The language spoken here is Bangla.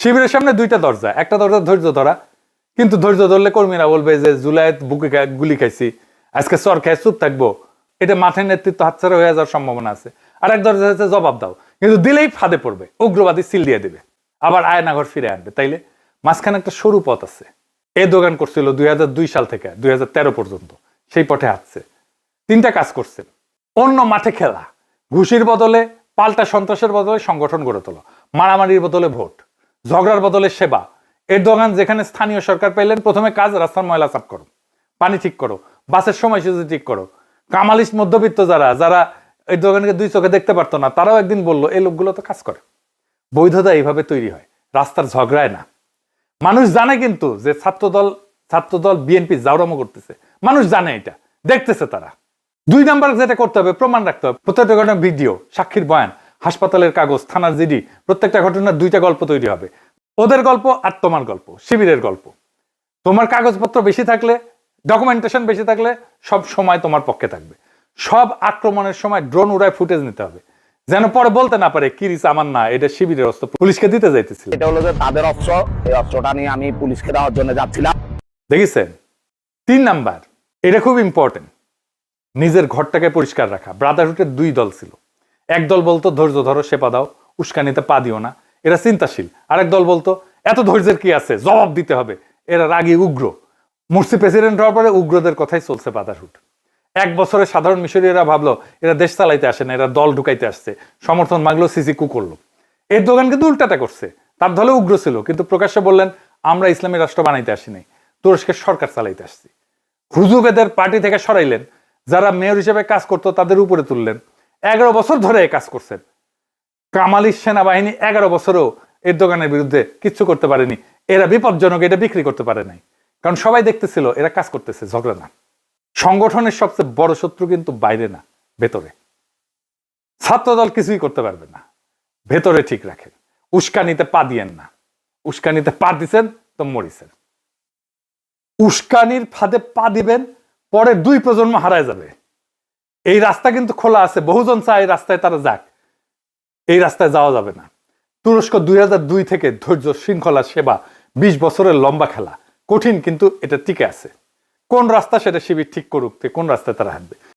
শিবিরের সামনে দুইটা দরজা, একটা দরজা ধৈর্য ধরা, কিন্তু ধৈর্য ধরলে কর্মীরা বলবে যে জুলাইত বুকে গুলি খাইছি, আজকে চর খেয়ে চুপ থাকবো, এটা মাঠের নেতৃত্ব হাতছাড়া হয়ে যাওয়ার সম্ভাবনা আছে। আর এক দরজা হচ্ছে জবাব দাও, কিন্তু দিলেই ফাঁদে পড়বে, উগ্রবাদী সিল দিয়ে দিবে, আবার আয়নাঘর ফিরে আনবে। তাইলে মাঝখানে একটা সরু পথ আছে। এ দোকান করছিল 2002 সাল থেকে 2013 পর্যন্ত, সেই পথে হাঁটছে। তিনটা কাজ করছে: অন্য মাঠে খেলা, ঘুষির বদলে পাল্টা সন্ত্রাসের বদলে সংগঠন গড়ে তোলা, মারামারির বদলে ভোট, ঝগড়ার বদলে সেবা। এরদোগান যেখানে স্থানীয় সরকার পেলেন, প্রথমে কাজ রাস্তার ময়লা সাফ করো, পানি ঠিক করো, বাসের সময়সূচি ঠিক করো। কামালিস্ট মধ্যবিত্ত যারা এই দোকানকে দুই চোখে দেখতে পারতো না, তারাও একদিন বললো এই লোকগুলো তো কাজ করে। বৈধতা এইভাবে তৈরি হয়, রাস্তার ঝগড়ায় না। মানুষ জানে কিন্তু যে ছাত্রদল বিএনপি জাউরামো করতেছে, মানুষ জানে, এটা দেখতেছে তারা। 2 নাম্বার যেটা করতে হবে, প্রমাণ রাখতে হবে। প্রত্যেকটা ঘটনার ভিডিও, সাক্ষীর বয়ান, হাসপাতালের কাগজ, থানার জিডি, প্রত্যেকটা ঘটনার 2টা গল্প তৈরি হবে। ওদের গল্প আর তোমার গল্প, শিবিরের গল্প। তোমার কাগজপত্র বেশি থাকলে, ডকুমেন্টেশন বেশি থাকলে সব সময় তোমার পক্ষে থাকবে। সব আক্রমণের সময় ড্রোন উড়ায় ফুটেজ নিতে হবে, যেন পরে বলতে না পারে কিরিস আমার না, এটা শিবিরের অস্ত্র, পুলিশকে দিতে যাইতেছিল। এটা হলো যে তাদের অস্ত্র, এই অস্ত্রটা নিয়ে আমি পুলিশকে দেওয়ার জন্য যাচ্ছিলাম। দেখেছেন? 3 নাম্বার, এটা খুব ইম্পর্টেন্ট, নিজের ঘরটাকে পরিষ্কার রাখা। ব্রাদারহুডের 2 দল ছিল। এক দল বলতো ধৈর্য ধরো, সেপা দাও, উস্কানিতে পা দিও না, এরা চিন্তাশীল। আরেক দল বলতো এত ধৈর্যের কি আছে, জবাব দিতে হবে, এরা রাগী উগ্র। মুরসি প্রেসিডেন্ট হওয়ার পরে উগ্রদের কথাই চলছে ব্রাদারহুড। 1 বছরে সাধারণ মিশরীয়রা ভাবলো এরা দেশ চালাইতে আসে না, এরা দল ঢুকাইতে আসছে, সমর্থন মাগলো, সিসি কু করলো। এর দোকান কিন্তু উল্টাটা করছে, তার দলে উগ্র ছিল, কিন্তু প্রকাশ্যে বললেন আমরা ইসলামী রাষ্ট্র বানাইতে আসি নাই, তুরস্কের সরকার চালাইতে আসছি। হুজুবেদের পার্টি থেকে সরাইলেন, যারা মেয়র হিসেবে কাজ করতো তাদের উপরে তুললেন। 11 বছর ধরে কাজ করছেন। কামালিস্ট সেনাবাহিনী 11 বছরও এর দোকানের বিরুদ্ধে কিচ্ছু করতে পারেনি। এরা বিপজ্জনক, এটা বিক্রি করতে পারে নাই, কারণ সবাই দেখতেছিল এরা কাজ করতেছে, ঝগড়া না। সংগঠনের সবচেয়ে বড় শত্রু কিন্তু বাইরে না, ভেতরে। ছাত্রদল কিছুই করতে পারবে না, ভেতরে ঠিক রাখেন। উস্কানিতে পা দিয়েন না, উস্কানিতে পা দিছেন তো মরিছেন। উস্কানির ফাঁদে পা দিবেন, পরে 2 প্রজন্ম হারায় যাবে। এই রাস্তা কিন্তু খোলা আছে, বহুজন চায় এই রাস্তায় তারা যাক, এই রাস্তায় যাওয়া যাবে না। তুরস্ক 2002 থেকে ধৈর্য, শৃঙ্খলা, সেবা, 20 বছরের লম্বা খেলা, কঠিন কিন্তু এটা টিকে আছে। কোন রাস্তা সেটা শিবির ঠিক করুক, কোন রাস্তায় তারা হাঁটবে।